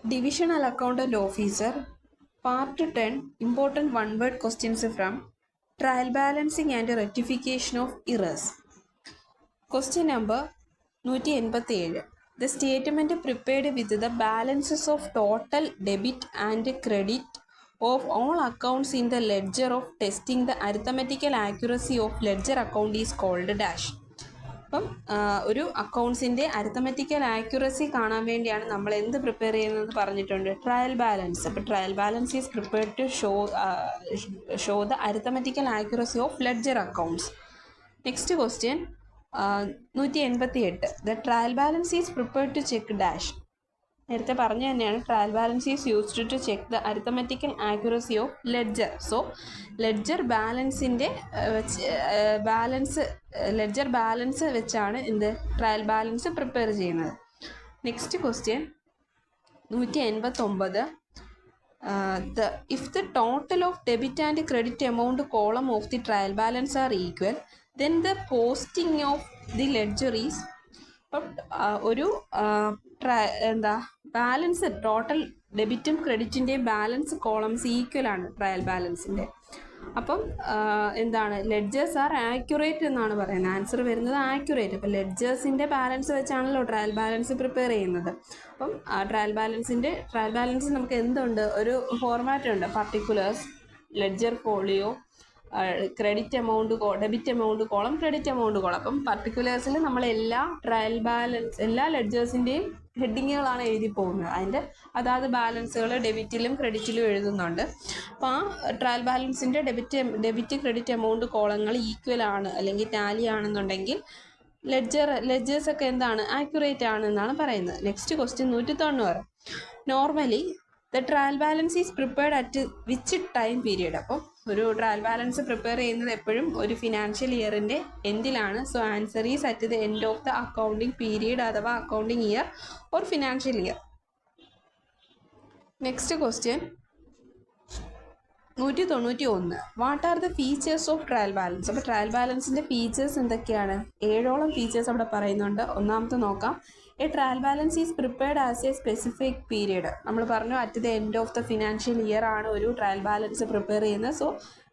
Divisional Accountant Officer, Part 10, Important One-Word Questions from Trial Balancing and Rectification of Errors. Question number 187. The statement prepared with the balances of total debit and credit of all accounts in the ledger of testing the arithmetical accuracy of ledger account is called dash. അപ്പം ഒരു അക്കൗണ്ട്സിൻ്റെ arithmetical accuracy കാണാൻ വേണ്ടിയാണ് നമ്മൾ എന്ത് prepare ചെയ്യുന്നതെന്ന് പറഞ്ഞിട്ടുണ്ട്, trial balance. അപ്പോൾ trial balance is prepared to show the arithmetical accuracy of ledger accounts. Next question 188. The trial balance is prepared to check dash. നേരത്തെ പറഞ്ഞു തന്നെയാണ് trial balance is used to check the arithmetical accuracy of ledger. So ledger ബാലൻസിൻ്റെ ledger balance വെച്ചാണ് എന്ത് trial balance prepare ചെയ്യുന്നത്. Next question 189. If the total of debit and credit amount column of the trial balance are equal, then the posting of the ledger is. അപ്പം ഒരു balance total ഡെബിറ്റും ക്രെഡിറ്റിൻ്റെയും balance columns equal ആണ് trial ബാലൻസിൻ്റെ. അപ്പം എന്താണ് ledgers R accurate എന്നാണ് പറയുന്നത്. ആൻസർ വരുന്നത് ആക്യുറേറ്റ്. അപ്പം ലെഡ്ജേഴ്സിൻ്റെ ബാലൻസ് വെച്ചാണല്ലോ ട്രയൽ ബാലൻസ് പ്രിപ്പയർ ചെയ്യുന്നത്. അപ്പം ട്രയൽ ബാലൻസ് നമുക്ക് എന്തുണ്ട്, ഒരു ഫോർമാറ്റ് ഉണ്ട്. Particulars, ledger folio, credit amount debit amount column, credit amount column. അപ്പം പർട്ടിക്കുലേഴ്സിൽ നമ്മൾ എല്ലാ ലെഡ്ജേഴ്സിൻ്റെയും ഹെഡിങ്ങുകളാണ് എഴുതി പോകുന്നത്. അതിൻ്റെ അതാത് ബാലൻസുകൾ ഡെബിറ്റിലും ക്രെഡിറ്റിലും എഴുതുന്നുണ്ട്. അപ്പോൾ ആ ട്രയൽ ബാലൻസിൻ്റെ ഡെബിറ്റ് ക്രെഡിറ്റ് എമൗണ്ട് കോളങ്ങൾ ഈക്വൽ ആണ് അല്ലെങ്കിൽ ടാലി ആണെന്നുണ്ടെങ്കിൽ ലെഡ്ജേഴ്സൊക്കെ എന്താണ്, ആക്യുറേറ്റ് ആണെന്നാണ് പറയുന്നത്. Next question 190. Normally the trial balance is prepared at which time period. അപ്പം ഒരു ട്രയൽ ബാലൻസ് പ്രിപ്പയർ ചെയ്യുന്നത് എപ്പോഴും ഒരു ഫിനാൻഷ്യൽ ഇയറിൻ്റെ എൻഡിലാണ്. So answer is at the end of the accounting period അഥവാ accounting year or financial year. Next question 191. What are the features of trial balance. അപ്പോൾ trial ബാലൻസിൻ്റെ features എന്തൊക്കെയാണ്? 7ഓളം ഫീച്ചേഴ്സ് അവിടെ പറയുന്നുണ്ട്. ഒന്നാമത്തെ നോക്കാം. A trial balance is prepared as A specific period. നമ്മൾ പറഞ്ഞു at the end of the financial year ആണ് ഒരു ട്രയൽ ബാലൻസ് പ്രിപ്പയർ ചെയ്യുന്നത്. സോ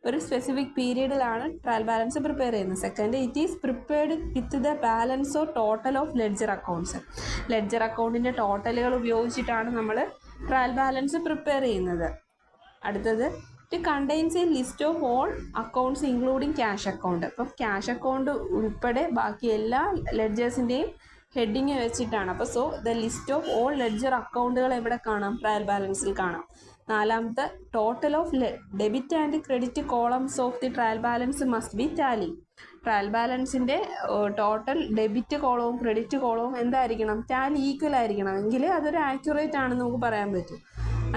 ഒരു സ്പെസിഫിക് പീരീഡിലാണ് ട്രയൽ ബാലൻസ് പ്രിപ്പയർ ചെയ്യുന്നത്. Second, it is prepared with the balance of total of ledger accounts. Ledger അക്കൗണ്ടിൻ്റെ ടോട്ടലുകൾ ഉപയോഗിച്ചിട്ടാണ് നമ്മൾ ട്രയൽ ബാലൻസ് പ്രിപ്പയർ ചെയ്യുന്നത്. അടുത്തത്, it contains A list of all accounts including cash account. അപ്പം cash account ഉൾപ്പെടെ ബാക്കി എല്ലാ ലെഡ്ജേഴ്സിൻ്റെയും ഹെഡിങ് വെച്ചിട്ടാണ്. അപ്പോൾ so the list of all ledger അക്കൗണ്ടുകൾ എവിടെ കാണാം? ട്രയൽ ബാലൻസിൽ കാണാം. നാലാമത്തെ, total of debit and credit columns of the trial balance must be tally. Trial ബാലൻസിൻ്റെ ടോട്ടൽ ഡെബിറ്റ് കോളവും ക്രെഡിറ്റ് കോളവും എന്തായിരിക്കണം? ടാലി ഈക്വൽ ആയിരിക്കണം. എങ്കിലേ അതൊരു ആക്യുറേറ്റ് ആണെന്ന് നമുക്ക് പറയാൻ പറ്റും.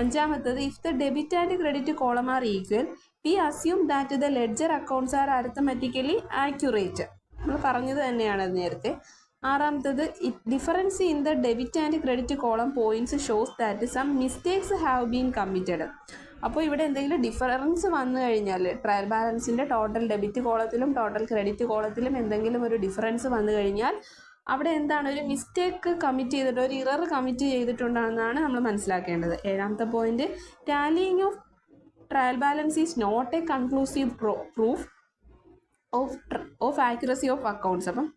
അഞ്ചാമത്തത്, if the debit and credit column are equal we assume that the ledger accounts are arithmetically accurate. നമ്മൾ പറഞ്ഞത് തന്നെയാണ് നേരത്തെ. ആറാമത്തത്, difference in the debit and credit column points shows that some mistakes have been committed. അപ്പോൾ ഇവിടെ എന്തെങ്കിലും difference വന്നു കഴിഞ്ഞാൽ ട്രയൽ ബാലൻസിൻ്റെ ടോട്ടൽ ഡെബിറ്റ് കോളത്തിലും ടോട്ടൽ ക്രെഡിറ്റ് കോളത്തിലും എന്തെങ്കിലും ഒരു ഡിഫറൻസ് വന്നു കഴിഞ്ഞാൽ അവിടെ എന്താണ്, ഒരു മിസ്റ്റേക്ക് കമ്മിറ്റ് ചെയ്തിട്ട്, ഒരു ഇറർ കമ്മിറ്റ് ചെയ്തിട്ടുണ്ടെന്നാണ് നമ്മൾ മനസ്സിലാക്കേണ്ടത്. ഏഴാമത്തെ point, tallying of trial balance is not a conclusive proof of accuracy of accounts. അപ്പം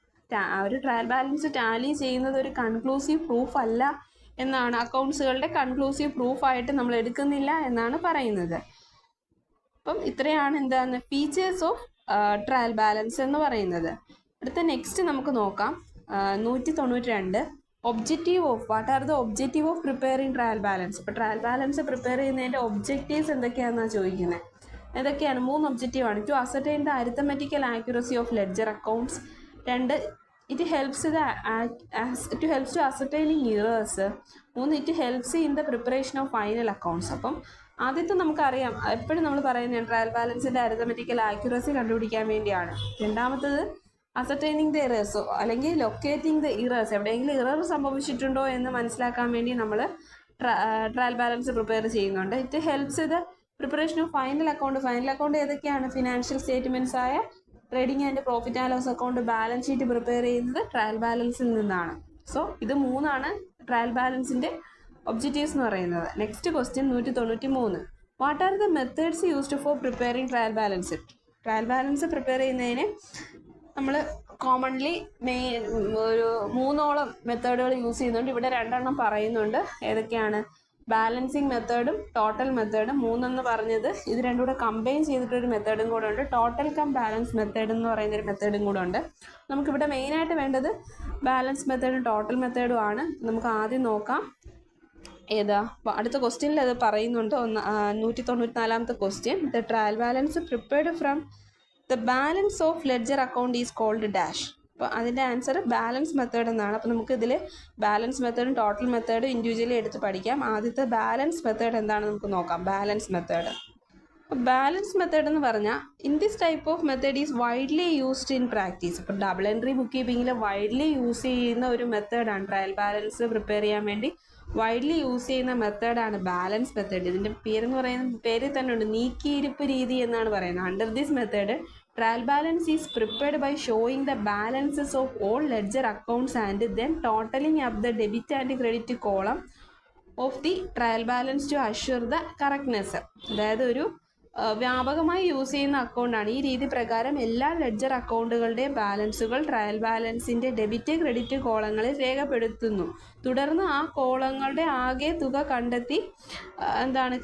ഒരു ട്രയൽ ബാലൻസ് ടാലി ചെയ്യുന്നത് ഒരു കൺക്ലൂസീവ് പ്രൂഫ് അല്ല എന്നാണ്, അക്കൗണ്ട്സുകളുടെ കൺക്ലൂസീവ് പ്രൂഫായിട്ട് നമ്മൾ എടുക്കുന്നില്ല എന്നാണ് പറയുന്നത്. അപ്പം ഇത്രയാണ് എന്താണ് ഫീച്ചേഴ്സ് ഓഫ് ട്രയൽ ബാലൻസ് എന്ന് പറയുന്നത്. അടുത്ത നെക്സ്റ്റ് നമുക്ക് നോക്കാം. 192. Objective of what are the objective of preparing trial balance. ഇപ്പോൾ ട്രയൽ ബാലൻസ് പ്രിപ്പയർ ചെയ്യുന്നതിൻ്റെ ഒബ്ജക്റ്റീവ്സ് എന്തൊക്കെയാണെന്നാണ് ചോദിക്കുന്നത്. ഏതൊക്കെയാണ്? 3 ഒബ്ജക്റ്റീവാണ്. To ascertain the arithmetical accuracy of ledger accounts. 2, it helps to ascertaining errors. 3, it helps in the preparation of final accounts. അപ്പം ആദ്യത്തെ നമുക്കറിയാം, എപ്പോഴും നമ്മൾ പറയുന്നത് ട്രയൽ ബാലൻസിൻ്റെ അരിത്തമെറ്റിക്കൽ ആക്യുറസി കണ്ടുപിടിക്കാൻ വേണ്ടിയാണ്. രണ്ടാമത്തത്, അസർട്ടൈനിങ് ദ ഇറേഴ്സ് അല്ലെങ്കിൽ ലൊക്കേറ്റിംഗ് ദ ഇറേഴ്സ്. എവിടെയെങ്കിലും ഇറർ സംഭവിച്ചിട്ടുണ്ടോ എന്ന് മനസ്സിലാക്കാൻ വേണ്ടി നമ്മൾ ട്രയൽ ബാലൻസ് പ്രിപ്പയർ ചെയ്യുന്നുണ്ട്. It helps the preparation of final account. Final account ഏതൊക്കെയാണ്? ഫിനാൻഷ്യൽ സ്റ്റേറ്റ്മെൻറ്റ്സ് ആയ trading and profit and loss account, balance sheet prepare ചെയ്യുന്നത് ട്രയൽ ബാലൻസിൽ നിന്നാണ്. സോ ഇത് 3 ട്രയൽ ബാലൻസിൻ്റെ ഒബ്ജക്റ്റീവ്സ് എന്ന് പറയുന്നത്. Next question 193. What are the methods used for preparing trial balance? Trial balance prepare ചെയ്യുന്നതിന് നമ്മൾ കോമൺലി ഒരു 3ഓളം മെത്തേഡുകൾ യൂസ് ചെയ്യുന്നുണ്ട്. ഇവിടെ 2 പറയുന്നുണ്ട്. ഏതൊക്കെയാണ്? Balancing മെത്തേഡും total മെത്തേഡും. 3 പറഞ്ഞത് ഇത് രണ്ടും കൂടെ കമ്പൈൻ ചെയ്തിട്ടൊരു മെത്തേഡും കൂടെ ഉണ്ട്. ടോട്ടൽ കം ബാലൻസ് മെത്തേഡ് എന്ന് പറയുന്നൊരു മെത്തേഡും കൂടെ ഉണ്ട്. നമുക്കിവിടെ മെയിനായിട്ട് വേണ്ടത് ബാലൻസ് മെത്തേഡും ടോട്ടൽ മെത്തേഡും ആണ്. നമുക്ക് ആദ്യം നോക്കാം ഏതാ. അടുത്ത ക്വസ്റ്റ്യനിൽ അത് പറയുന്നുണ്ട്. 194ാമത്തെ question. The trial balance prepared from the balance of ledger account is called dash. അപ്പോൾ അതിൻ്റെ ആൻസർ ബാലൻസ് മെത്തേഡ് എന്നാണ്. അപ്പോൾ നമുക്ക് ഇതിൽ ബാലൻസ് മെത്തേഡും ടോട്ടൽ മെത്തേഡും ഇൻഡിവിജ്വലി എടുത്ത് പഠിക്കാം. ആദ്യത്തെ ബാലൻസ് മെത്തേഡ് എന്താണെന്ന് നമുക്ക് നോക്കാം. Balance method. ബാലൻസ് മെത്തേഡ് എന്ന് പറഞ്ഞാൽ in this type of method is widely used in practice. ഇപ്പോൾ ഡബിൾ എൻട്രി ബുക്ക് കീപ്പിങ്ങിൽ വൈഡ്ലി യൂസ് ചെയ്യുന്ന ഒരു മെത്തേഡാണ്. ട്രയൽ ബാലൻസ് പ്രിപ്പയർ ചെയ്യാൻ വേണ്ടി വൈഡ്ലി യൂസ് ചെയ്യുന്ന മെത്തേഡാണ് ബാലൻസ് മെത്തേഡ്. ഇതിൻ്റെ പേരെന്ന് പറയുന്ന പേരിൽ തന്നെ ഉണ്ട്, നീക്കിയിരിപ്പ് രീതി എന്നാണ് പറയുന്നത്. Under this method trial balance is prepared by showing the balances of all ledger accounts and then totalling up the debit and credit column of the trial balance to assure the correctness. അതായത് ഒരു വ്യാപകമായി use ചെയ്യുന്ന അക്കൗണ്ടാണ്. ഈ രീതി പ്രകാരം എല്ലാ ledger അക്കൗണ്ടുകളുടെയും ബാലൻസുകൾ trial ബാലൻസിൻ്റെ debit credit കോളങ്ങളിൽ രേഖപ്പെടുത്തുന്നു. തുടർന്ന് ആ കോളങ്ങളുടെ ആകെ തുക കണ്ടെത്തി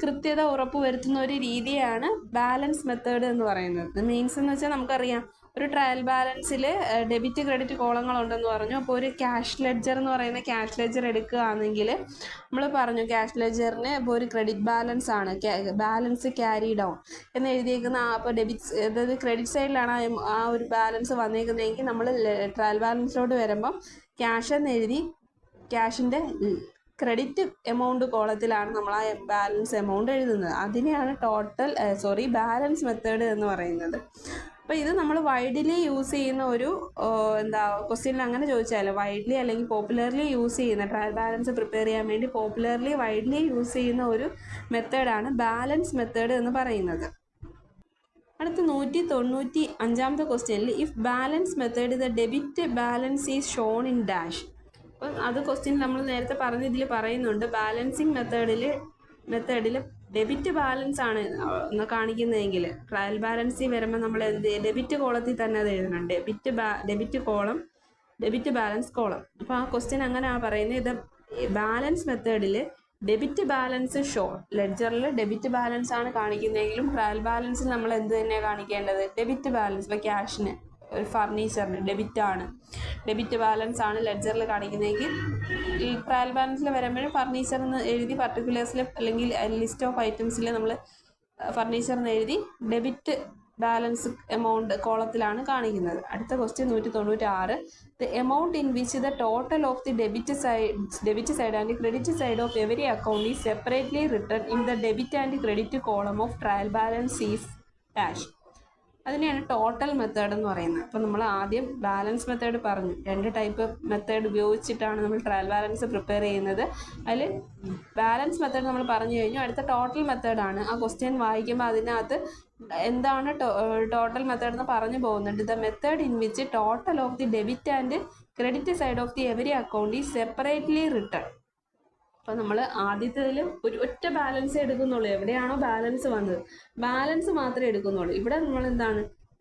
കൃത്യത ഉറപ്പുവരുത്തുന്ന ഒരു രീതിയാണ് ബാലൻസ് മെത്തേഡ് എന്ന് പറയുന്നത്. മീൻസ് എന്ന് വെച്ചാൽ നമുക്കറിയാം ഒരു ട്രയൽ ബാലൻസിൽ ഡെബിറ്റ് ക്രെഡിറ്റ് കോളങ്ങളുണ്ടെന്ന് പറഞ്ഞു. അപ്പോൾ ഒരു ക്യാഷ് ലെഡ്ജർ എന്ന് പറയുന്ന ക്യാഷ് ലെഡ്ജർ എടുക്കുകയാണെങ്കിൽ നമ്മൾ പറഞ്ഞു ക്യാഷ് ലെഡ്ജറിന് ഇപ്പോൾ ഒരു ക്രെഡിറ്റ് ബാലൻസ് ആണ്, ബാലൻസ് ക്യാരി ഡൗൺ എന്ന് എഴുതിയേക്കുന്ന അപ്പോൾ അതായത് ക്രെഡിറ്റ് സൈഡിലാണ് ആ ഒരു ബാലൻസ് വന്നേക്കുന്നതെങ്കിൽ നമ്മൾ ട്രയൽ ബാലൻസിലോട്ട് വരുമ്പം ക്യാഷ് എന്ന് എഴുതി ക്യാഷിൻ്റെ ക്രെഡിറ്റ് എമൗണ്ട് കോളത്തിലാണ് നമ്മൾ ആ ബാലൻസ് എമൗണ്ട് എഴുതുന്നത്. അതിനെയാണ് ബാലൻസ് മെത്തേഡ് എന്ന് പറയുന്നത്. അപ്പോൾ ഇത് നമ്മൾ വൈഡ്ലി യൂസ് ചെയ്യുന്ന ഒരു ക്വസ്റ്റ്യനിൽ അങ്ങനെ ചോദിച്ചാൽ വൈഡ്ലി അല്ലെങ്കിൽ പോപ്പുലർലി യൂസ് ചെയ്യുന്ന ട്രയൽ ബാലൻസ് പ്രിപ്പയർ ചെയ്യാൻ വേണ്ടി വൈഡ്ലി യൂസ് ചെയ്യുന്ന ഒരു മെത്തേഡാണ് ബാലൻസ് മെത്തേഡ് എന്ന് പറയുന്നത്. അടുത്ത 195ാമത്തെ ക്വസ്റ്റ്യനിൽ if balance method the debit balance is shown in dash. അപ്പം അത് ക്വസ്റ്റ്യൻ നമ്മൾ നേരത്തെ ഇതിൽ പറയുന്നുണ്ട്. ബാലൻസിങ് മെത്തേഡിൽ ഡെബിറ്റ് ബാലൻസ് ആണ് കാണിക്കുന്നതെങ്കിൽ ട്രയൽ ബാലൻസിൽ വരുമ്പോൾ നമ്മൾ ഡെബിറ്റ് കോളത്തിൽ തന്നെ അത് എഴുതണം. Debit balance column. അപ്പോൾ ആ ക്വസ്റ്റ്യൻ അങ്ങനെയാണ് പറയുന്നത്. ഇത് ബാലൻസ് മെത്തേഡിൽ ഡെബിറ്റ് ബാലൻസ് ഷോ, ലെഡ്ജറിൽ ഡെബിറ്റ് ബാലൻസ് ആണ് കാണിക്കുന്നതെങ്കിലും ട്രയൽ ബാലൻസിൽ നമ്മൾ എന്ത് തന്നെയാണ് കാണിക്കേണ്ടത്? Debit balance. ഇപ്പോൾ ക്യാഷിന് ഒരു ഫർണിച്ചറിന് ഡെബിറ്റ് ബാലൻസ് ആണ് ലെഡ്ജറിൽ കാണിക്കുന്നതെങ്കിൽ ട്രയൽ ബാലൻസിൽ വരുമ്പോഴും ഫർണിച്ചർ എന്ന് എഴുതി പർട്ടിക്കുലേഴ്സിൽ അല്ലെങ്കിൽ ലിസ്റ്റ് ഓഫ് ഐറ്റംസിൽ നമ്മൾ ഫർണിച്ചർ എന്ന് എഴുതി ഡെബിറ്റ് ബാലൻസ് എമൗണ്ട് കോളത്തിലാണ് കാണിക്കുന്നത്. അടുത്ത question 196. The amount in which the total of the debit side and credit side of every account is separately return in the debit and credit column of trial balance is dash. അതിനെയാണ് total method എന്ന് പറയുന്നത്. അപ്പോൾ നമ്മൾ ആദ്യം balance method പറഞ്ഞു. 2 type method ഉപയോഗിച്ചിട്ടാണ് നമ്മൾ trial balance prepare ചെയ്യുന്നത്. അതിൽ ബാലൻസ് മെത്തേഡ് നമ്മൾ പറഞ്ഞു കഴിഞ്ഞു. അടുത്ത ടോട്ടൽ മെത്തേഡാണ്. ആ ക്വസ്റ്റ്യൻ വായിക്കുമ്പോൾ അതിനകത്ത് എന്താണ് ടോട്ടൽ മെത്തേഡ് എന്ന് പറഞ്ഞു പോകുന്നുണ്ട്. The method in which total of the debit and credit side of the every account is separately return. അപ്പോൾ നമ്മൾ ആദ്യത്തേതിൽ ഒറ്റ ബാലൻസ് എടുക്കുന്നുള്ളൂ. എവിടെയാണോ ബാലൻസ് വന്നത് ബാലൻസ് മാത്രമേ എടുക്കുന്നുള്ളൂ. ഇവിടെ നമ്മൾ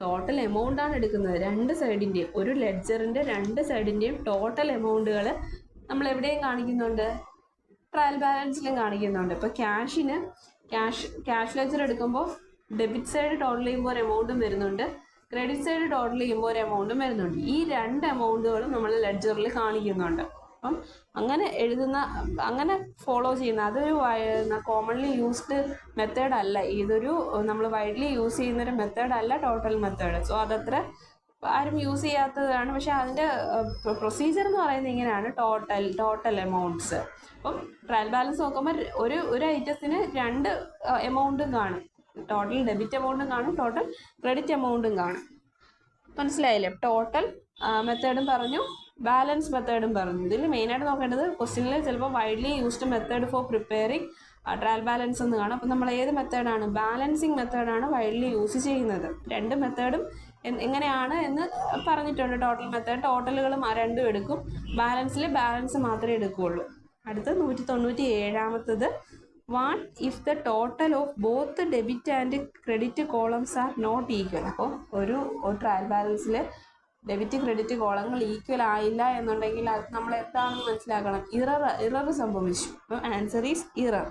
ടോട്ടൽ എമൗണ്ടാണ് എടുക്കുന്നത്. 2 സൈഡിൻ്റെയും ഒരു ലെഡ്ജറിൻ്റെ 2 സൈഡിൻ്റെയും ടോട്ടൽ എമൗണ്ടുകൾ നമ്മൾ എവിടെയും കാണിക്കുന്നുണ്ട്, ട്രയൽ ബാലൻസിലും കാണിക്കുന്നുണ്ട്. ഇപ്പോൾ ക്യാഷ് ലെഡ്ജർ എടുക്കുമ്പോൾ ഡെബിറ്റ് സൈഡ് ടോട്ടൽ ചെയ്യുമ്പോൾ ഒരു എമൗണ്ടും വരുന്നുണ്ട്, ക്രെഡിറ്റ് സൈഡ് ടോട്ടൽ ചെയ്യുമ്പോൾ ഒരു എമൗണ്ടും വരുന്നുണ്ട്. ഈ 2 എമൗണ്ടുകളും നമ്മൾ ലെഡ്ജറിൽ കാണിക്കുന്നുണ്ട്. അപ്പം അങ്ങനെ ഫോളോ ചെയ്യുന്ന അതൊരു കോമൺലി യൂസ്ഡ് മെത്തേഡ് അല്ല. ഇതൊരു നമ്മൾ വൈഡ്ലി യൂസ് ചെയ്യുന്നൊരു മെത്തേഡ് അല്ല ടോട്ടൽ മെത്തേഡ്. സോ അതത്ര ആരും യൂസ് ചെയ്യാത്തതാണ്. പക്ഷേ അതിൻ്റെ പ്രൊസീജിയർ എന്ന് പറയുന്നത് ഇങ്ങനെയാണ്. Total amounts. അപ്പം ട്രയൽ ബാലൻസ് നോക്കുമ്പോൾ ഒരു ഐറ്റത്തിന് 2 എമൗണ്ടും കാണും. ടോട്ടൽ ഡെബിറ്റ് എമൗണ്ടും കാണും, ടോട്ടൽ ക്രെഡിറ്റ് എമൗണ്ടും കാണും. മനസ്സിലായില്ലേ? ടോട്ടൽ മെത്തേഡും പറഞ്ഞു, ബാലൻസ് മെത്തേഡും പറഞ്ഞു. ഇതിൽ മെയിനായിട്ട് നോക്കേണ്ടത് ക്വസ്റ്റ്യനിൽ ചിലപ്പോൾ widely used method for preparing trial balance എന്ന് കാണാം. അപ്പം നമ്മൾ ഏത് മെത്തേഡാണ്? ബാലൻസിങ് മെത്തേഡാണ് വൈഡ്ലി യൂസ് ചെയ്യുന്നത്. 2 മെത്തേഡും എങ്ങനെയാണ് എന്ന് പറഞ്ഞിട്ടുണ്ട്. ടോട്ടൽ മെത്തേഡ് ടോട്ടലുകളും 2 എടുക്കും, ബാലൻസിൽ ബാലൻസ് മാത്രമേ എടുക്കുകയുള്ളൂ. അടുത്ത 197ാമത്തത് what if the total of both debit and credit columns are not equal. അപ്പോൾ ഒരു ട്രയൽ ബാലൻസിൽ ഡെബിറ്റ് ക്രെഡിറ്റ് കോളങ്ങൾ ഈക്വൽ ആയില്ല എന്നുണ്ടെങ്കിൽ അത് നമ്മൾ എന്താണെന്ന് മനസ്സിലാക്കണം. ഇറർ സംഭവിച്ചു. അപ്പോൾ ആൻസർ ഈസ് ഇറർ.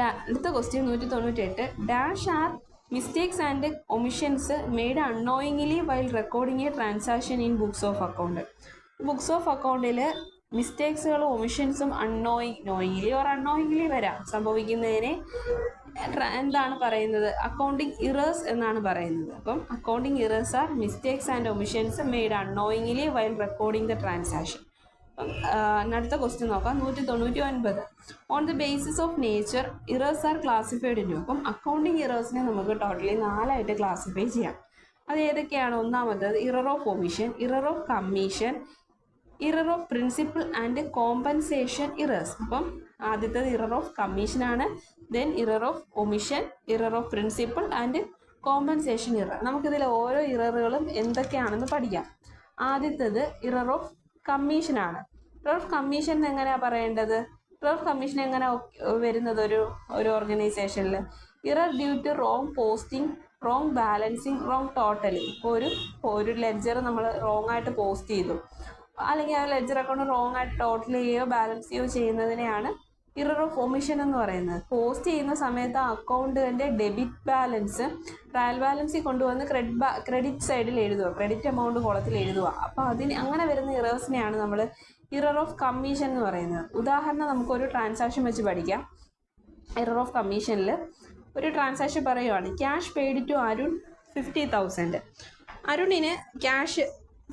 അടുത്ത question 198. Dash are mistakes and omissions made unknowingly while recording a transaction in books of account. Books of അക്കൗണ്ടിൽ മിസ്റ്റേക്സുകളും ഒമിഷൻസും നോയിങ്ലി ഓർ അൺനോയിങ്ലി വരാം. സംഭവിക്കുന്നതിനെ എന്താണ് പറയുന്നത്? അക്കൗണ്ടിങ് ഇറേഴ്സ് എന്നാണ് പറയുന്നത്. അപ്പം accounting errors are mistakes and omissions made unknowingly while recording the transaction. അടുത്ത ക്വസ്റ്റ്യൻ നോക്കാം. 199. On the basis of nature errors are classified in. അപ്പം അക്കൗണ്ടിങ് ഇറേഴ്സിനെ നമുക്ക് ടോട്ടലി 4ആയിട്ട് ക്ലാസിഫൈ ചെയ്യാം. അത് ഏതൊക്കെയാണ്? ഒന്നാമത്തത് error of omission, error of commission, error of principle and compensation errors. അപ്പം ആദ്യത്തേത് ഇറർ ഓഫ് കമ്മീഷൻ ആണ്. Then error of omission, error of principle and compensation error. നമുക്കിതിൽ ഓരോ ഇററുകളും എന്തൊക്കെയാണെന്ന് പഠിക്കാം. ആദ്യത്തേത് ഇറർ ഓഫ് കമ്മീഷനാണ്. ഇറർ ഓഫ് കമ്മീഷൻ എങ്ങനെയാണ് പറയേണ്ടത്? ഇറർ ഓഫ് കമ്മീഷൻ എങ്ങനെ വരുന്നത് ഒരു ഓർഗനൈസേഷനിൽ? Error due to wrong posting, wrong balancing, wrong totalling. ഇപ്പോൾ ഒരു ലെഡ്ജർ നമ്മൾ റോങ് ആയിട്ട് പോസ്റ്റ് ചെയ്തു, അല്ലെങ്കിൽ ആ ലെഡ്ജർ അക്കൗണ്ട് റോങ് ആയിട്ട് ടോട്ടൽ ചെയ്യുകയോ ബാലൻസ് ചെയ്യുകയോ ചെയ്യുന്നതിനെയാണ് ഇറർ ഓഫ് ഒമിഷൻ എന്ന് പറയുന്നത്. പോസ്റ്റ് ചെയ്യുന്ന സമയത്ത് ആ അക്കൗണ്ടിൻ്റെ ഡെബിറ്റ് ബാലൻസ് ട്രയൽ ബാലൻസിൽ കൊണ്ടുവന്ന് ക്രെഡിറ്റ് സൈഡിൽ എഴുതുക, ക്രെഡിറ്റ് എമൗണ്ട് കോളത്തിൽ എഴുതുക. അപ്പോൾ അങ്ങനെ വരുന്ന ഇറേഴ്സിനെയാണ് നമ്മൾ ഇറർ ഓഫ് കമ്മീഷൻ എന്ന് പറയുന്നത്. ഉദാഹരണം നമുക്കൊരു ട്രാൻസാക്ഷൻ വെച്ച് പഠിക്കാം. ഇറർ ഓഫ് കമ്മീഷനിൽ ഒരു ട്രാൻസാക്ഷൻ പറയുവാണ്, ക്യാഷ് പെയ്ഡ് ടു അരുൺ 50,000. അരുണിന് ക്യാഷ്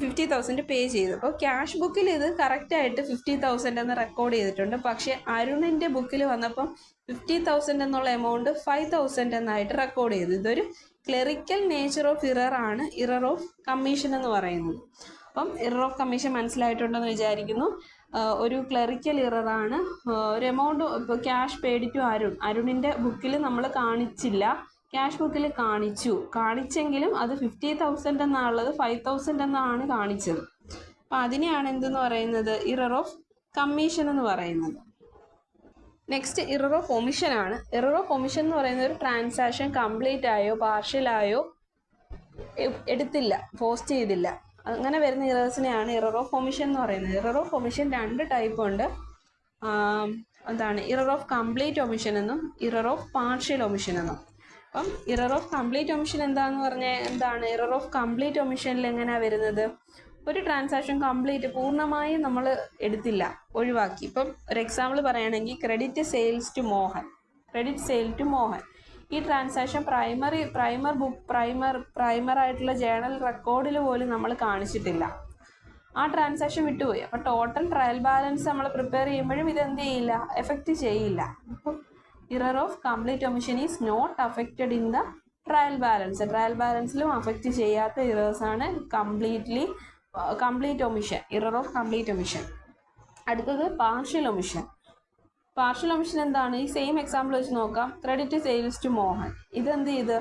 50,000 പേ ചെയ്തു. അപ്പോൾ ക്യാഷ് ബുക്കിൽ ഇത് കറക്റ്റായിട്ട് 50,000 എന്ന് റെക്കോർഡ് ചെയ്തിട്ടുണ്ട്. പക്ഷേ അരുണിൻ്റെ ബുക്കിൽ വന്നപ്പം 50,000 എന്നുള്ള എമൗണ്ട് 5,000 എന്നായിട്ട് റെക്കോർഡ് ചെയ്തു. ഇതൊരു ക്ലെറിക്കൽ നേച്ചർ ഓഫ് ഇറർ ആണ് ഇറർ ഓഫ് കമ്മീഷൻ എന്ന് പറയുന്നത്. അപ്പം ഇറർ ഓഫ് കമ്മീഷൻ മനസ്സിലായിട്ടുണ്ടെന്ന് വിചാരിക്കുന്നു. ഒരു ക്ലെറിക്കൽ ഇററാണ്. ഒരു എമൗണ്ട് ഇപ്പോൾ ക്യാഷ് പെയ്ഡ് ടു അരുണിൻ്റെ ബുക്കിൽ നമ്മൾ കാണിച്ചില്ല, ക്യാഷ് ബുക്കിൽ കാണിച്ചെങ്കിലും അത് 50,000 എന്നാണുള്ളത് 5,000 എന്നാണ് കാണിച്ചത്. അപ്പം അതിനെയാണ് എന്തെന്ന് പറയുന്നത്? ഇറർ ഓഫ് കമ്മീഷൻ എന്ന് പറയുന്നത്. നെക്സ്റ്റ് ഇറർ ഓഫ് ഒമിഷൻ ആണ്. ഇറർ ഓഫ് ഒമിഷൻ എന്ന് പറയുന്നത് ഒരു ട്രാൻസാക്ഷൻ കംപ്ലീറ്റ് ആയോ പാർഷ്യലായോ എടുത്തില്ല, പോസ്റ്റ് ചെയ്തില്ല, അങ്ങനെ വരുന്ന ഇറേഴ്സിനെയാണ് ഇറർ ഓഫ് ഒമിഷൻ എന്ന് പറയുന്നത്. ഇറർ ഓഫ് ഒമിഷൻ 2 ടൈപ്പ് ഉണ്ട്. എന്താണ്? ഇറർ ഓഫ് കംപ്ലീറ്റ് ഒമിഷൻ എന്നും ഇറർ ഓഫ് പാർഷ്യൽ ഒമിഷൻ എന്നും. അപ്പം ഇറർ ഓഫ് കംപ്ലീറ്റ് ഒമിഷൻ എന്താണ്? ഇറർ ഓഫ് കംപ്ലീറ്റ് ഒമിഷനിൽ എങ്ങനെയാണ് വരുന്നത്? ഒരു ട്രാൻസാക്ഷൻ പൂർണ്ണമായും നമ്മൾ എടുത്തില്ല, ഒഴിവാക്കി. ഇപ്പം ഒരു എക്സാമ്പിൾ പറയുകയാണെങ്കിൽ ക്രെഡിറ്റ് സെയിൽസ് ടു മോഹൻ. ഈ ട്രാൻസാക്ഷൻ പ്രൈമർ ആയിട്ടുള്ള ജേണൽ റെക്കോർഡിൽ പോലും നമ്മൾ കാണിച്ചിട്ടില്ല. ആ ട്രാൻസാക്ഷൻ വിട്ടുപോയി. അപ്പോൾ ടോട്ടൽ ട്രയൽ ബാലൻസ് നമ്മൾ പ്രിപ്പയർ ചെയ്യുമ്പോഴും ഇതെന്ത് ചെയ്യില്ല, എഫക്റ്റ് ചെയ്യില്ല. അപ്പം error of complete omission is not affected in the trial balance. Trial ബാലൻസിലും അഫക്റ്റ് ചെയ്യാത്ത ഇറേഴ്സാണ് complete omission, error of complete omission. അടുത്തത് പാർഷ്യൽ ഒമിഷൻ. പാർഷ്യൽ ഒമിഷൻ എന്താണ്? ഈ സെയിം എക്സാമ്പിൾ വെച്ച് നോക്കാം. Credit sales to Mohan. ഇതെന്ത് ചെയ്ത്?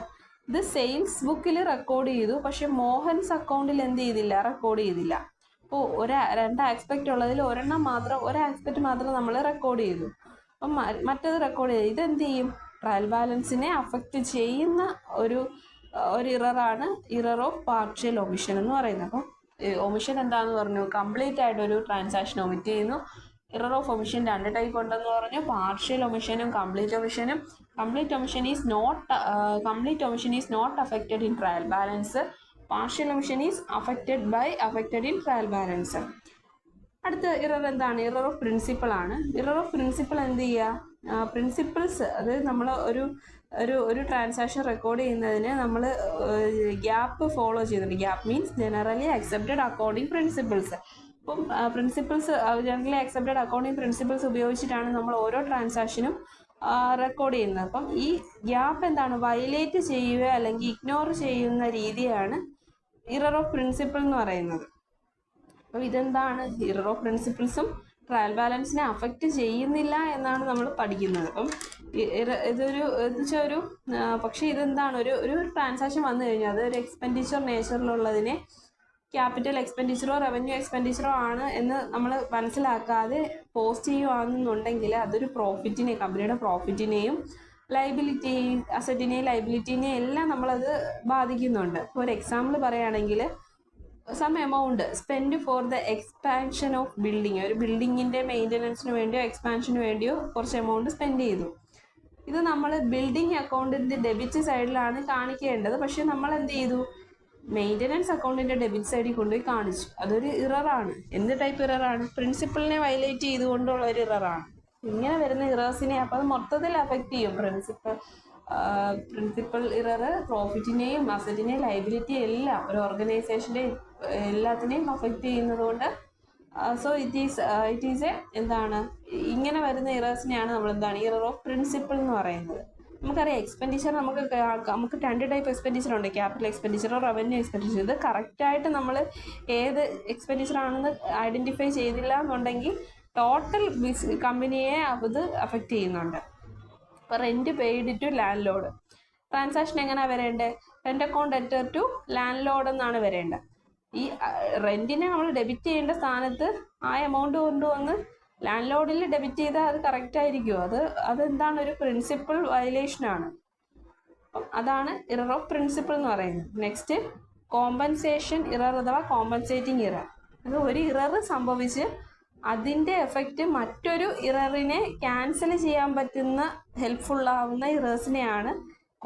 ഇത് സെയിൽസ് ബുക്കിൽ റെക്കോർഡ് ചെയ്തു, പക്ഷെ മോഹൻസ് അക്കൗണ്ടിൽ എന്ത് ചെയ്തില്ല, റെക്കോർഡ് ചെയ്തില്ല. അപ്പോൾ 2 ആസ്പെക്റ്റ് ഉള്ളതിൽ ഒരു ആസ്പെക്റ്റ് മാത്രം നമ്മൾ റെക്കോർഡ് ചെയ്തു. അപ്പം മറ്റേത് റെക്കോർഡ് ചെയ്തു. ഇതെന്ത് ചെയ്യും? ട്രയൽ ബാലൻസിനെ അഫക്റ്റ് ചെയ്യുന്ന ഒരു ഇററാണ് ഇറർ ഓഫ് പാർഷ്യൽ ഒമിഷൻ എന്ന് പറയുന്നത്. അപ്പം ഒമിഷൻ എന്താണെന്ന് പറഞ്ഞു? കംപ്ലീറ്റ് ആയിട്ടൊരു ട്രാൻസാക്ഷൻ ഒമിറ്റ് ചെയ്യുന്നു. ഇറർ ഓഫ് ഒമിഷൻ 2 ടൈപ്പ് ഉണ്ടെന്ന് പറഞ്ഞു, പാർഷ്യൽ ഒമിഷനും കംപ്ലീറ്റ് ഒമിഷനും. Complete omission is not affected in trial balance. Partial omission is affected in trial balance. അടുത്ത ഇറർ എന്താണ്? ഇറർ ഓഫ് പ്രിൻസിപ്പിൾ ആണ്. ഇറർ ഓഫ് പ്രിൻസിപ്പിൾ എന്ത് ചെയ്യുക? പ്രിൻസിപ്പിൾസ്, അതായത് നമ്മൾ ഒരു ട്രാൻസാക്ഷൻ റെക്കോർഡ് ചെയ്യുന്നതിന് നമ്മൾ ഗ്യാപ്പ് ഫോളോ ചെയ്തിട്ടുണ്ട്. Gap means generally accepted accounting principles. അപ്പം ജനറലി അക്സെപ്റ്റഡ് അക്കൗണ്ടിങ് പ്രിൻസിപ്പിൾസ് ഉപയോഗിച്ചിട്ടാണ് നമ്മൾ ഓരോ ട്രാൻസാക്ഷനും റെക്കോർഡ് ചെയ്യുന്നത്. അപ്പം ഈ ഗ്യാപ്പ് എന്താണ്? വയലേറ്റ് ചെയ്യുക അല്ലെങ്കിൽ ഇഗ്നോർ ചെയ്യുന്ന രീതിയാണ് ഇറർ ഓഫ് പ്രിൻസിപ്പിൾ എന്ന് പറയുന്നത്. അപ്പോൾ ഇതെന്താണ്? ഇറർ ഓഫ് പ്രിൻസിപ്പിൾസും ട്രയൽ ബാലൻസിനെ അഫക്റ്റ് ചെയ്യുന്നില്ല എന്നാണ് നമ്മൾ പഠിക്കുന്നത്. അപ്പം പക്ഷേ ഇതെന്താണ്? ഒരു ട്രാൻസാക്ഷൻ വന്നു കഴിഞ്ഞാൽ അത് ഒരു എക്സ്പെൻഡിച്ചർ നേച്ചറിലുള്ളതിനെ ക്യാപിറ്റൽ എക്സ്പെൻഡിച്ചറോ റവന്യൂ എക്സ്പെൻഡിച്ചറോ ആണ് എന്ന് നമ്മൾ മനസ്സിലാക്കാതെ പോസ്റ്റ് ചെയ്യുകയാണെന്നുണ്ടെങ്കിൽ അതൊരു പ്രോഫിറ്റിനെ, കമ്പനിയുടെ പ്രോഫിറ്റിനെയും അസറ്റിനെയും ലൈബിലിറ്റിനെയും എല്ലാം നമ്മളത് ബാധിക്കുന്നുണ്ട്. ഇപ്പോൾ ഒരു എക്സാമ്പിൾ പറയുകയാണെങ്കിൽ some amount spend for the expansion of building, ഒരു ബിൽഡിങ്ങിൻ്റെ മെയിൻ്റനൻസിന് വേണ്ടിയോ എക്സ്പാൻഷന് വേണ്ടിയോ കുറച്ച് എമൗണ്ട് സ്പെൻഡ് ചെയ്തു. ഇത് നമ്മൾ ബിൽഡിംഗ് അക്കൗണ്ടിൻ്റെ ഡെബിറ്റ് സൈഡിലാണ് കാണിക്കേണ്ടത്. പക്ഷെ നമ്മൾ എന്ത് ചെയ്തു, മെയിൻ്റനൻസ് അക്കൗണ്ടിൻ്റെ ഡെബിറ്റ് സൈഡിൽ കൊണ്ടുപോയി കാണിച്ചു. അതൊരു ഇററാണ്. എന്ത് ടൈപ്പ് ഇററാണ്? പ്രിൻസിപ്പളിനെ വയലേറ്റ് ചെയ്തുകൊണ്ടുള്ള ഒരു ഇററാണ്. ഇങ്ങനെ വരുന്ന ഇറേഴ്സിനെ അപ്പോൾ അത് മൊത്തത്തിൽ അഫക്റ്റ് ചെയ്യും. പ്രിൻസിപ്പൽ ഇറർ പ്രോഫിറ്റിനെയും അസറ്റിനെയും ലൈബിലിറ്റിയും എല്ലാം ഒരു ഓർഗനൈസേഷൻ്റെ എല്ലാത്തിനെയും അഫക്റ്റ് ചെയ്യുന്നത് കൊണ്ട് സോ ഇറ്റ് ഈസ് എന്താണ്, ഇങ്ങനെ വരുന്ന ഇറേഴ്സിനെയാണ് നമ്മൾ എന്താണ് ഇറർ ഓഫ് പ്രിൻസിപ്പിൾ എന്ന് പറയുന്നത്. നമുക്കറിയാം എക്സ്പെൻഡിച്ചർ നമുക്ക് 2 ടൈപ്പ് എക്സ്പെൻഡിച്ചർ ഉണ്ട്, ക്യാപിറ്റൽ എക്സ്പെൻഡിച്ചറോ റവന്യൂ എക്സ്പെൻഡിച്ചർ. ഇത് കറക്റ്റായിട്ട് നമ്മൾ ഏത് എക്സ്പെൻഡിച്ചർ ആണെന്ന് ഐഡൻറ്റിഫൈ ചെയ്തില്ല എന്നുണ്ടെങ്കിൽ ടോട്ടൽ കമ്പനിയെ അത് അഫക്റ്റ് ചെയ്യുന്നുണ്ട്. ഇപ്പോൾ rent paid to landlord transaction എങ്ങനെയാണ് വരേണ്ടത്? Rent account debtor to landlord എന്നാണ് വരേണ്ടത്. ഈ റെൻറ്റിനെ നമ്മൾ ഡെബിറ്റ് ചെയ്യേണ്ട സ്ഥാനത്ത് ആ എമൗണ്ട് കൊണ്ടുവന്ന് ലാൻഡ് ലോഡിൽ ഡെബിറ്റ് ചെയ്താൽ അത് കറക്റ്റ് ആയിരിക്കുമോ? അതെന്താണ്, ഒരു പ്രിൻസിപ്പിൾ വയലേഷനാണ്. അതാണ് ഇറർ ഓഫ് പ്രിൻസിപ്പിൾ എന്ന് പറയുന്നത്. നെക്സ്റ്റ് കോമ്പൻസേഷൻ ഇറർ അഥവാ കോമ്പൻസേറ്റിംഗ് ഇറർ. അത് ഒരു ഇറർ സംഭവിച്ച് അതിൻ്റെ എഫക്റ്റ് മറ്റൊരു ഇററിനെ ക്യാൻസൽ ചെയ്യാൻ പറ്റുന്ന ഹെൽപ്ഫുള്ളാവുന്ന ഇറേഴ്സിനെയാണ്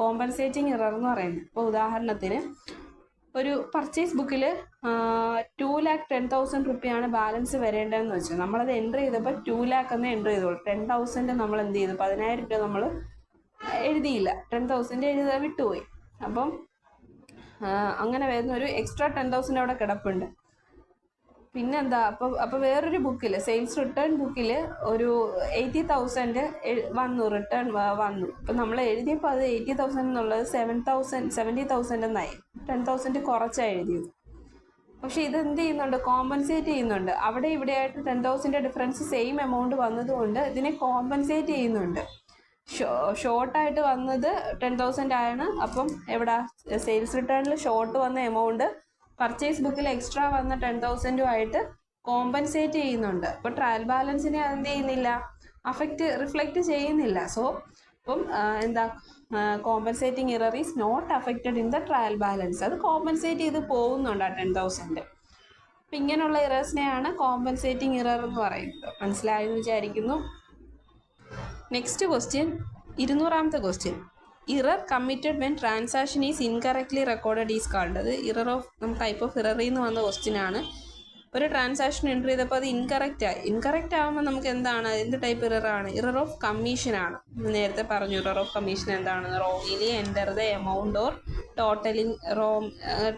കോമ്പൻസേറ്റിംഗ് ഇറർ എന്ന് പറയുന്നത്. ഇപ്പോൾ ഉദാഹരണത്തിന് ഒരു പർച്ചേസ് ബുക്കിൽ 2,10,000 റുപ്പിയാണ് ബാലൻസ് വരേണ്ടതെന്ന് വെച്ചാൽ നമ്മളത് എൻ്റർ ചെയ്തപ്പോൾ 2 lakh എന്ന് എൻ്റർ ചെയ്തോളൂ. 10,000 നമ്മൾ എന്ത് ചെയ്തു, 10,000 രൂപ നമ്മൾ എഴുതിയില്ല, 10,000 എഴുതാൻ വിട്ടുപോയി. അപ്പം അങ്ങനെ വരുന്ന ഒരു എക്സ്ട്രാ 10,000 അവിടെ കിടപ്പുണ്ട്. പിന്നെന്താ, അപ്പോൾ വേറൊരു ബുക്കിൽ സെയിൽസ് റിട്ടേൺ ബുക്കിൽ ഒരു 80,000 വന്നു, റിട്ടേൺ വന്നു. അപ്പം നമ്മൾ എഴുതിയപ്പോൾ അത് 80,000 എന്നുള്ളത് 70,000 എന്നായി, 10,000 കുറച്ചാണ് എഴുതിയത്. പക്ഷേ ഇത് എന്ത് ചെയ്യുന്നുണ്ട്, കോമ്പൻസേറ്റ് ചെയ്യുന്നുണ്ട്. അവിടെ ഇവിടെയായിട്ട് 10,000 ഡിഫറൻസ് സെയിം എമൗണ്ട് വന്നതുകൊണ്ട് ഇതിനെ കോമ്പൻസേറ്റ് ചെയ്യുന്നുണ്ട്. ഷോർട്ടായിട്ട് വന്നത് 10,000 ആണ്. അപ്പം എവിടെ സെയിൽസ് റിട്ടേണിൽ ഷോർട്ട് വന്ന എമൗണ്ട് പർച്ചേസ് ബുക്കിൽ എക്സ്ട്രാ വന്ന 10,000 കോമ്പൻസേറ്റ് ചെയ്യുന്നുണ്ട്. അപ്പോൾ ട്രയൽ ബാലൻസിനെ അതെന്ത് ചെയ്യുന്നില്ല, റിഫ്ലക്റ്റ് ചെയ്യുന്നില്ല. സോ അപ്പം എന്താ, compensating error is not affected in the trial balance. അത് കോമ്പൻസേറ്റ് ചെയ്ത് പോകുന്നുണ്ട് ആ 10,000. അപ്പം ഇങ്ങനെയുള്ള ഇറേഴ്സിനെയാണ് കോമ്പൻസേറ്റിംഗ് ഇറർ എന്ന് പറയുന്നത്. മനസ്സിലായെന്ന് വിചാരിക്കുന്നു. നെക്സ്റ്റ് ക്വസ്റ്റ്യൻ, 200ാമത്തെ question. Error committed when transaction is incorrectly recorded is called. അത് ഇറർ ഓഫ് ടൈപ്പ് ഓഫ് ഇററിൽ നിന്ന് വന്ന ക്വസ്റ്റ്യൻ ആണ്. ഒരു ട്രാൻസാക്ഷൻ എൻ്റർ ചെയ്തപ്പോൾ അത് ഇൻകറക്റ്റ് ആകുമ്പോൾ നമുക്ക് എന്താണ്, എന്ത് ടൈപ്പ് ഇററാണ്? ഇറർ ഓഫ് കമ്മീഷൻ ആണ്. നേരത്തെ പറഞ്ഞു ഇറർ ഓഫ് കമ്മീഷൻ എന്താണ്, wrongly enter the amount or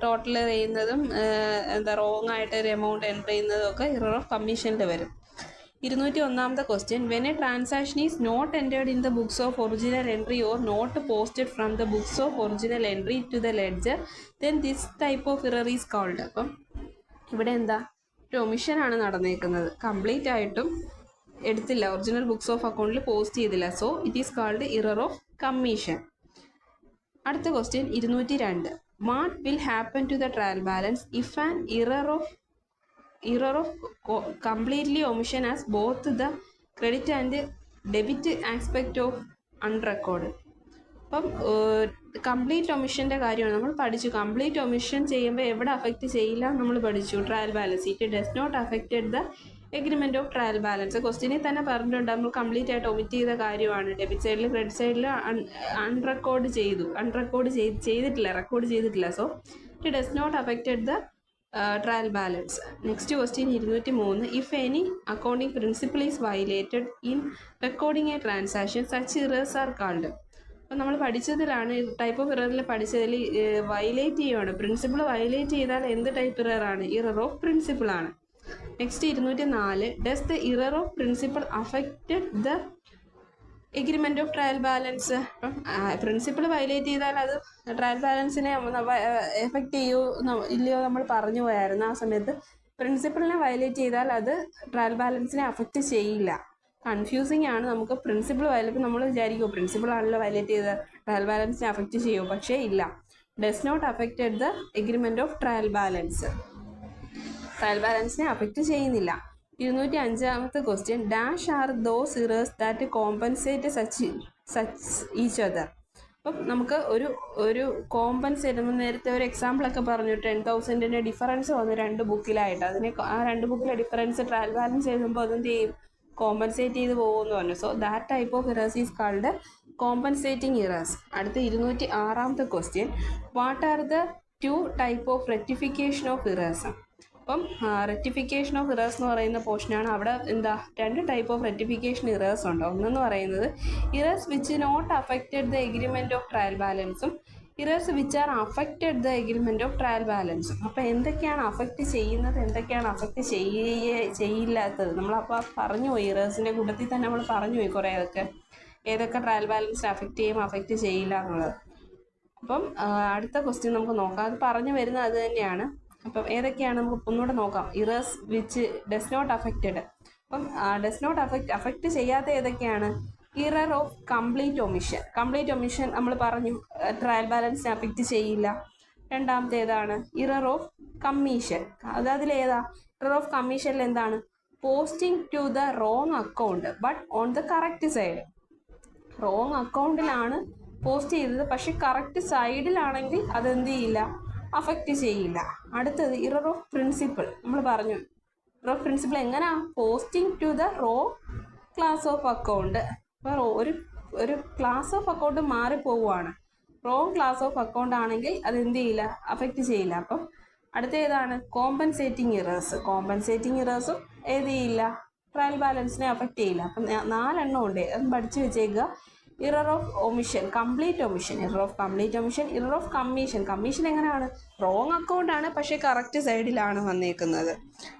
total ചെയ്യുന്നതും റോങ് ആയിട്ട് ഒരു എമൗണ്ട് എൻ്റർ ചെയ്യുന്നതും ഒക്കെ ഇറർ ഓഫ് കമ്മീഷനിൽ വരും. 201ാമത്തെ question, when a transaction is not entered in the books of original entry or not posted from the books of original entry to the ledger then this type of error is called. അപ്പം ഇവിടെ എന്താ, ഒരു ഒമിഷനാണ് നടന്നേക്കുന്നത്. Complete ആയിട്ടും എടുത്തില്ല, original books of അക്കൗണ്ടിൽ post ചെയ്തില്ല. So it is called error of commission. അടുത്ത question 202. What will happen to the trial balance if an error of completely omission as both the credit and debit aspect of unrecorded. അപ്പം complete ഒമിഷൻ്റെ കാര്യമാണ് നമ്മൾ പഠിച്ചു. Complete omission ചെയ്യുമ്പോൾ എവിടെ affect ചെയ്യില്ല നമ്മൾ പഠിച്ചു, trial balance. It does not affected the agreement of trial balance. ക്വസ്റ്റ്യനിൽ തന്നെ പറഞ്ഞിട്ടുണ്ട് നമ്മൾ കംപ്ലീറ്റ് ആയിട്ട് ഒമിറ്റ് ചെയ്ത കാര്യമാണ്. ഡെബിറ്റ് സൈഡിൽ ക്രെഡിറ്റ് സൈഡിൽ റെക്കോർഡ് ചെയ്തിട്ടില്ല. So it does not affected the trial balance. Next question 203. If any accounting principle is violated in recording a transaction, such errors are called. അപ്പോൾ നമ്മൾ പഠിച്ചതിലാണ് ടൈപ്പ് ഓഫ് ഇററിൽ പഠിച്ചതിൽ വയലേറ്റ് ചെയ്യുകയാണ്. Principle violate ചെയ്താൽ എന്ത് type ഇററാണ്? Error of principle ആണ്. Next 204. Does the error of principle affected the agreement of trial balance. അപ്പം principle violate ചെയ്താൽ അത് ട്രയൽ ബാലൻസിനെ എഫക്റ്റ് ഇല്ലയോ നമ്മൾ പറഞ്ഞു പോയായിരുന്നു. ആ സമയത്ത് പ്രിൻസിപ്പിളിനെ വയലേറ്റ് ചെയ്താൽ അത് ട്രയൽ ബാലൻസിനെ അഫക്റ്റ് ചെയ്യില്ല. കൺഫ്യൂസിങ് ആണ്. നമുക്ക് പ്രിൻസിപ്പിൾ വയലേറ്റ് നമ്മൾ വിചാരിക്കുമോ പ്രിൻസിപ്പിൾ ആണല്ലോ വയലേറ്റ് ചെയ്ത ട്രയൽ ബാലൻസിനെ അഫക്റ്റ് ചെയ്യുമോ? പക്ഷേ ഇല്ല. Does not affected the agreement of trial balance. Trial ബാലൻസിനെ അഫക്റ്റ് ചെയ്യുന്നില്ല. 205ാമത്തെ question, dash are those errors that compensate such each other. അപ്പം നമുക്ക് ഒരു കോമ്പൻസേറ്റ്, നമ്മൾ നേരത്തെ ഒരു എക്സാമ്പിളൊക്കെ പറഞ്ഞു, 10,000 ഡിഫറൻസ് വന്നു 2 ബുക്കിലായിട്ട്. ആ 2 ബുക്കിലെ ഡിഫറൻസ് ട്രയൽ ബാലൻസ് എഴുതുമ്പോൾ അതെന്ത് ചെയ്യും, കോമ്പൻസേറ്റ് ചെയ്ത് പോകുമെന്ന് പറഞ്ഞു. So that type of errors is called compensating errors. അടുത്ത 206ാമത്തെ question, what are the 2 type of rectification of errors. അപ്പം റെക്ടിഫിക്കേഷൻ ഓഫ് ഇറേഴ്സ് എന്ന് പറയുന്ന പോർഷനാണ്. അവിടെ എന്താ 2 ടൈപ്പ് ഓഫ് റെക്ടിഫിക്കേഷൻ ഇറേഴ്സ് ഉണ്ട്. ഒന്നെന്ന് പറയുന്നത് errors which not affected the agreement of trial ബാലൻസും errors which are affected the agreement of trial ബാലൻസും. അപ്പോൾ എന്തൊക്കെയാണ് അഫക്റ്റ് ചെയ്യുന്നത്, എന്തൊക്കെയാണ് അഫക്റ്റ് ചെയ്യില്ലാത്തത്, നമ്മളപ്പോൾ പറഞ്ഞു പോയി. ഇറേഴ്സിൻ്റെ കൂട്ടത്തിൽ തന്നെ നമ്മൾ പറഞ്ഞു പോയി കുറേ ഏതൊക്കെ ട്രയൽ ബാലൻസിനെ അഫക്റ്റ് ചെയ്യും, അഫക്റ്റ് ചെയ്യില്ല എന്നുള്ളത്. അപ്പം അടുത്ത ക്വസ്റ്റ്യൻ നമുക്ക് നോക്കാം. അത് പറഞ്ഞു വരുന്നത് അത് തന്നെയാണ്. അപ്പം ഏതൊക്കെയാണ് നമുക്ക് ഒന്നുകൂടെ നോക്കാം. Errors which does not affected. അപ്പം ഡസ് നോട്ട് അഫക്റ്റ് ചെയ്യാത്ത ഏതൊക്കെയാണ്? ഇറർ ഓഫ് കംപ്ലീറ്റ് ഒമിഷൻ നമ്മൾ പറഞ്ഞു ട്രയൽ ബാലൻസിനെ അഫക്റ്റ് ചെയ്യില്ല. രണ്ടാമത്തെ ഏതാണ്? Error of commission. അതിലേതാ? ഇറർ ഓഫ് കമ്മീഷനിൽ എന്താണ്? Posting to the wrong account but on the correct side. Wrong അക്കൗണ്ടിലാണ് പോസ്റ്റ് ചെയ്തത്, പക്ഷെ കറക്റ്റ് സൈഡിലാണെങ്കിൽ അതെന്ത് ചെയ്യില്ല, അഫക്റ്റ് ചെയ്യില്ല. അടുത്തത് ഇറർ ഓഫ് പ്രിൻസിപ്പിൾ. നമ്മൾ പറഞ്ഞു ഇറർ ഓഫ് പ്രിൻസിപ്പിൾ എങ്ങനെയാ? Posting to the wrong class of account. അപ്പോൾ ഒരു ക്ലാസ് ഓഫ് അക്കൗണ്ട് മാറിപ്പോവുകയാണ്. റോങ് ക്ലാസ് ഓഫ് അക്കൗണ്ട് ആണെങ്കിൽ അതെന്ത് ചെയ്യില്ല, അഫക്റ്റ് ചെയ്യില്ല. അപ്പം അടുത്ത ഏതാണ്? കോമ്പൻസേറ്റിംഗ് ഇറേഴ്സും ഏത് ചെയ്യില്ല, ട്രയൽ ബാലൻസിനെ അഫക്റ്റ് ചെയ്യില്ല. അപ്പം 4 എണ്ണം ഉണ്ട്, അത് പഠിച്ചു വെച്ചേക്കുക. Error of omission, complete omission, error of commission എങ്ങനെയാണ്? റോങ് അക്കൗണ്ട് ആണ്, പക്ഷേ കറക്റ്റ് സൈഡിലാണ് വന്നേക്കുന്നത്.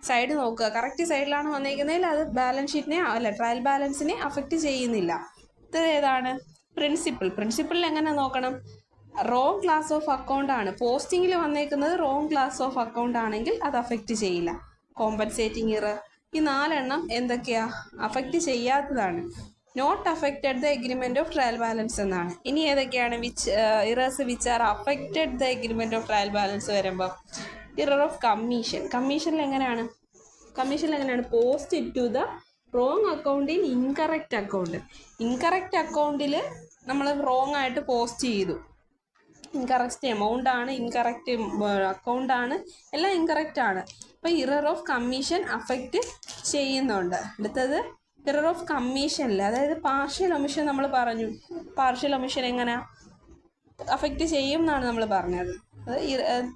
സൈഡ് നോക്കുക, കറക്റ്റ് സൈഡിലാണ് വന്നേക്കുന്നതിൽ അത് ബാലൻസ് ഷീറ്റിനെ ട്രയൽ ബാലൻസിനെ അഫക്റ്റ് ചെയ്യുന്നില്ല. ഇത് ഏതാണ്? പ്രിൻസിപ്പിളിൽ എങ്ങനെ നോക്കണം? റോങ് ക്ലാസ് ഓഫ് അക്കൗണ്ട് ആണ്, പോസ്റ്റിങ്ങിൽ വന്നേക്കുന്നത് റോങ് ക്ലാസ് ഓഫ് അക്കൗണ്ട് ആണെങ്കിൽ അത് അഫക്റ്റ് ചെയ്യില്ല. Compensating error. ഈ 4 എണ്ണം എന്തൊക്കെയാ? അഫക്റ്റ് ചെയ്യാത്തതാണ്. Not affected the agreement of trial balance എന്നാണ്. ഇനി ഏതൊക്കെയാണ്? Errors which are affected the agreement of trial balance വരുമ്പോൾ ഇറർ ഓഫ് കമ്മീഷനിൽ എങ്ങനെയാണ്? Post to the wrong account in incorrect അക്കൗണ്ടിൽ നമ്മൾ റോങ് ആയിട്ട് പോസ്റ്റ് ചെയ്തു. ഇൻകറക്റ്റ് എമൗണ്ട് ആണ്, ഇൻകറക്റ്റ് അക്കൗണ്ട് ആണ്, എല്ലാം ഇൻകറക്റ്റ് ആണ്. അപ്പോൾ ഇറർ ഓഫ് കമ്മീഷൻ അഫക്റ്റ് ചെയ്യുന്നുണ്ട്. അടുത്തത് ഇറർ ഓഫ് കമ്മീഷനിൽ, അതായത് പാർഷ്യൽ ഒമിഷൻ. നമ്മൾ പറഞ്ഞു പാർഷ്യൽ ഒമിഷൻ എങ്ങനെ അഫക്റ്റ് ചെയ്യും എന്നാണ് നമ്മൾ പറഞ്ഞത്.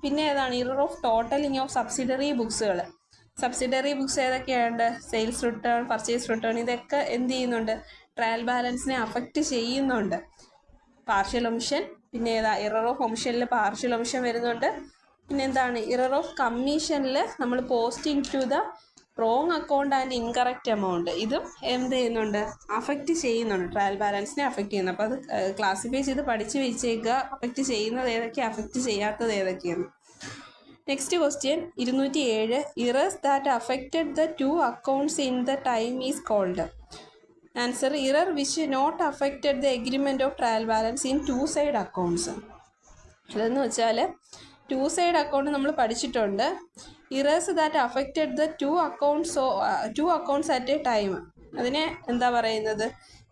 പിന്നെ ഏതാണ്? Error of totalling of subsidiary books ഏതൊക്കെയുണ്ട്? സെയിൽസ് റിട്ടേൺ, പർച്ചേസ് റിട്ടേൺ, ഇതൊക്കെ എന്ത് ചെയ്യുന്നുണ്ട്? ട്രയൽ ബാലൻസിനെ അഫക്റ്റ് ചെയ്യുന്നുണ്ട്. Partial omission. പിന്നെ ഏതാ? ഇറർ ഓഫ് ഒമിഷനിൽ പാർഷ്യൽ ഒമിഷൻ വരുന്നുണ്ട്. പിന്നെ എന്താണ്? ഇറർ ഓഫ് കമ്മീഷനിൽ നമ്മൾ posting to the wrong account and incorrect amount, ഇതും എന്ത് ചെയ്യുന്നുണ്ട്? അഫക്റ്റ് ചെയ്യുന്നുണ്ട്, ട്രയൽ ബാലൻസിനെ അഫക്റ്റ് ചെയ്യുന്നു. അപ്പോൾ അത് ക്ലാസിഫൈ ചെയ്ത് പഠിച്ച് വെച്ചേക്കുക, അഫക്റ്റ് ചെയ്യുന്നത് ഏതൊക്കെയാണ്, അഫക്റ്റ് ചെയ്യാത്തത് ഏതൊക്കെയാണ്. Next question 207. Errors that affected the 2 accounts in the time is called. Answer: error which not affected the agreement of trial balance in 2 side accounts. അതെന്ന് വെച്ചാൽ 2 സൈഡ് അക്കൗണ്ട് നമ്മൾ പഠിച്ചിട്ടുണ്ട്. Errors that affected the 2 accounts at a time, അതിനെ എന്താ പറയുന്നത്?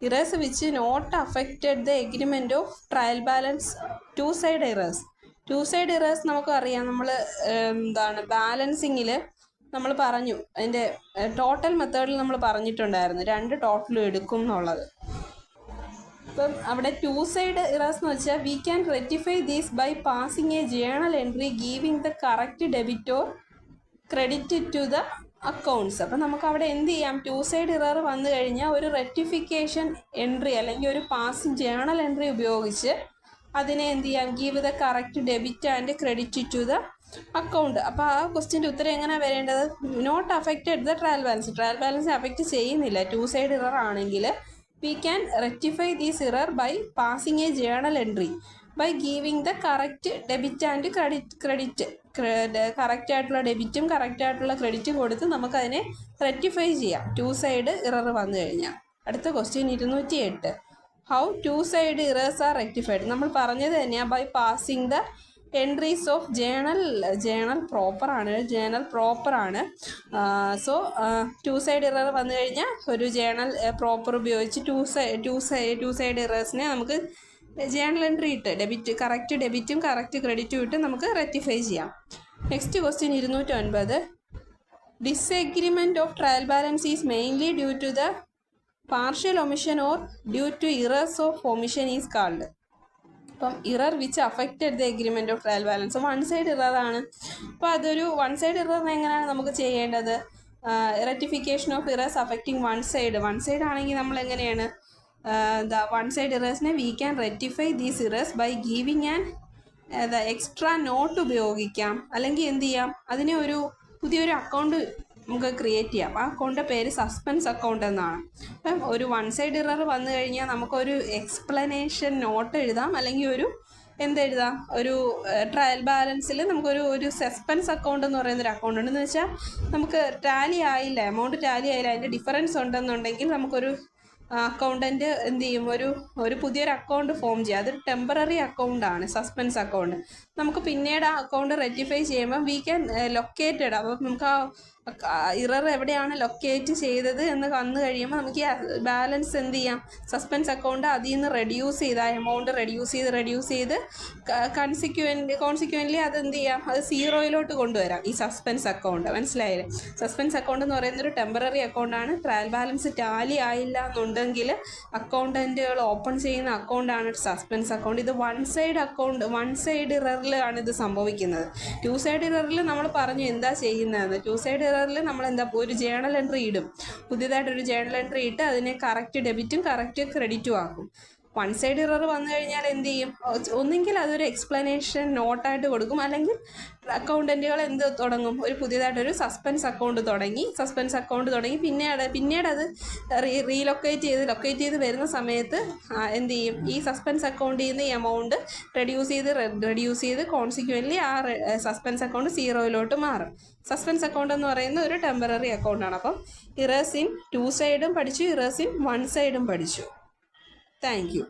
Errors which not affected the agreement of trial balance 2 side errors നമുക്കറിയാം. നമ്മൾ എന്താണ് ബാലൻസിങ്ങിൽ നമ്മൾ പറഞ്ഞു, അതിൻ്റെ ടോട്ടൽ മെത്തേഡിൽ നമ്മൾ പറഞ്ഞിട്ടുണ്ടായിരുന്നു 2 ടോട്ടലും എടുക്കും എന്നുള്ളത്. അപ്പം അവിടെ 2 സൈഡ് ഇറേഴ്സ് എന്ന് വെച്ചാൽ we can rectify these by passing a journal entry giving the correct debit or credit to the accounts. അപ്പം നമുക്ക് അവിടെ എന്ത് ചെയ്യാം? 2 സൈഡ് ഇറർ വന്നു കഴിഞ്ഞാൽ ഒരു റെക്ടിഫിക്കേഷൻ എൻട്രി അല്ലെങ്കിൽ ഒരു പാസിങ് ജേണൽ എൻട്രി ഉപയോഗിച്ച് അതിനെ എന്ത് ചെയ്യാം? Give the correct debit and credit to the account. അപ്പോൾ ആ ക്വസ്റ്റ്യൻ്റെ ഉത്തരം എങ്ങനെയാണ് വരേണ്ടത്? Not affected the trial balance affect ചെയ്യുന്നില്ല 2 സൈഡ് ഇറർ ആണെങ്കിൽ we can rectify this error by passing a journal entry by giving the correct debit and credit. Correct ആയിട്ടുള്ള ഡെബിറ്റും correct ആയിട്ടുള്ള ക്രെഡിറ്റും കൊടുത്ത് നമുക്കതിനെ റെക്ടിഫൈ ചെയ്യാം 2 സൈഡ് ഇറർ വന്നു കഴിഞ്ഞാൽ. അടുത്ത question 208. How 2 side errors are rectified? നമ്മൾ പറഞ്ഞത് തന്നെയാണ് by passing the entries of journal പ്രോപ്പറാണ്. സോ ടു സൈഡ് ഇറർ വന്നു കഴിഞ്ഞാൽ ഒരു ജേണൽ പ്രോപ്പർ ഉപയോഗിച്ച് ടു സൈഡ് ഇറേഴ്സിനെ നമുക്ക് ജേണൽ എൻട്രി ഇട്ട് കറക്റ്റ് ഡെബിറ്റും കറക്റ്റ് ക്രെഡിറ്റും ഇട്ട് നമുക്ക് റെക്ടിഫൈ ചെയ്യാം. Next question 209. Disagreement of trial balance is mainly due to the partial omission or due to errors of omission is called. അപ്പം error which affected the agreement of trial balance one side ഇററാണ്. അപ്പോൾ അതൊരു one side ഇററിന് എങ്ങനെയാണ് നമുക്ക് ചെയ്യേണ്ടത്? Rectification of errors affecting one side ആണെങ്കിൽ നമ്മൾ എങ്ങനെയാണ് വൺ സൈഡ് ഇറേഴ്സിനെ we can rectify these errors by giving and extra note ഉപയോഗിക്കാം. അല്ലെങ്കിൽ എന്ത് ചെയ്യാം, അതിനെ പുതിയൊരു അക്കൗണ്ട് നമുക്ക് ക്രിയേറ്റ് ചെയ്യാം. ആ അക്കൗണ്ടിൻ്റെ പേര് സസ്പെൻസ് അക്കൗണ്ട് എന്നാണ്. അപ്പം ഒരു വൺ സൈഡ് ഇറർ വന്നു കഴിഞ്ഞാൽ നമുക്കൊരു എക്സ്പ്ലനേഷൻ നോട്ട് എഴുതാം, അല്ലെങ്കിൽ എന്തെഴുതാം, ഒരു ട്രയൽ ബാലൻസിൽ നമുക്കൊരു സസ്പെൻസ് അക്കൗണ്ട് എന്ന് പറയുന്നൊരു അക്കൗണ്ട് ഉണ്ടെന്ന് വെച്ചാൽ നമുക്ക് എമൗണ്ട് ടാലി ആയില്ല, അതിൻ്റെ ഡിഫറൻസ് ഉണ്ടെന്നുണ്ടെങ്കിൽ നമുക്കൊരു അക്കൗണ്ടൻറ്റ് എന്ത് ചെയ്യും, ഒരു പുതിയൊരു അക്കൗണ്ട് ഫോം ചെയ്യുക. അതൊരു ടെമ്പററി അക്കൗണ്ടാണ്, സസ്പെൻസ് അക്കൗണ്ട്. നമുക്ക് പിന്നീട് ആ അക്കൗണ്ട് റെക്ടിഫൈ ചെയ്യുമ്പം വി ക്യാൻ ലൊക്കേറ്റഡ്. അപ്പം നമുക്ക് ആ ഇറർ എവിടെയാണ് ലൊക്കേറ്റ് ചെയ്തത് എന്ന് വന്നു കഴിയുമ്പോൾ നമുക്ക് ഈ ബാലൻസ് എന്ത് ചെയ്യാം, സസ്പെൻസ് അക്കൗണ്ട് അതിൽ നിന്ന് റെഡ്യൂസ് ചെയ്ത് ആ എമൗണ്ട് റെഡ്യൂസ് ചെയ്ത് കോൺസിക്വൻ്റ്ലി അത് എന്ത് ചെയ്യാം, അത് സീറോയിലോട്ട് കൊണ്ടുവരാം ഈ സസ്പെൻസ് അക്കൗണ്ട്. മനസ്സിലായില്ലേ? സസ്പെൻസ് അക്കൗണ്ട് എന്ന് പറയുന്നൊരു ടെമ്പററി അക്കൗണ്ടാണ്. ട്രയൽ ബാലൻസ് ടാലി ആയില്ല എന്നുണ്ടെങ്കിൽ അക്കൗണ്ടൻറ്റുകൾ ഓപ്പൺ ചെയ്യുന്ന അക്കൗണ്ടാണ് സസ്പെൻസ് അക്കൗണ്ട്. ഇത് വൺ സൈഡ് ഇററിലാണ് ഇത് സംഭവിക്കുന്നത്. ടു സൈഡ് ഇററിൽ നമ്മൾ പറഞ്ഞു എന്താ ചെയ്യുന്നതെന്ന്. ടു സൈഡ് ഇററിൽ നമ്മൾ ഒരു ജേണൽ എൻട്രി ഇടും, പുതിയതായിട്ടൊരു ജേണൽ എൻട്രി ഇട്ട് അതിനെ കറക്റ്റ് ഡെബിറ്റും കറക്റ്റ് ക്രെഡിറ്റും ആക്കും. വൺ സൈഡ് ഇറർ വന്നു കഴിഞ്ഞാൽ എന്ത് ചെയ്യും, ഒന്നെങ്കിൽ അതൊരു എക്സ്പ്ലനേഷൻ നോട്ടായിട്ട് കൊടുക്കും, അല്ലെങ്കിൽ അക്കൗണ്ടൻറ്റുകൾ തുടങ്ങും, ഒരു പുതിയതായിട്ടൊരു സസ്പെൻസ് അക്കൗണ്ട് തുടങ്ങി പിന്നീട് അത് ലൊക്കേറ്റ് ചെയ്ത് വരുന്ന സമയത്ത് എന്ത് ചെയ്യും, ഈ സസ്പെൻസ് അക്കൗണ്ടിൽ നിന്ന് ഈ എമൗണ്ട് റെഡ്യൂസ് ചെയ്ത് കോൺസിക്വൻ്റ്ലി ആ സസ്പെൻസ് അക്കൗണ്ട് സീറോയിലോട്ട് മാറും. സസ്പെൻസ് അക്കൗണ്ട് എന്ന് പറയുന്ന ഒരു ടെമ്പററി അക്കൗണ്ടാണ്. അപ്പം ഇറേഴ്സ് ഇൻ ടു സൈഡും പഠിച്ചു, ഇറേഴ്സ് ഇൻ വൺ സൈഡും പഠിച്ചു. Thank you.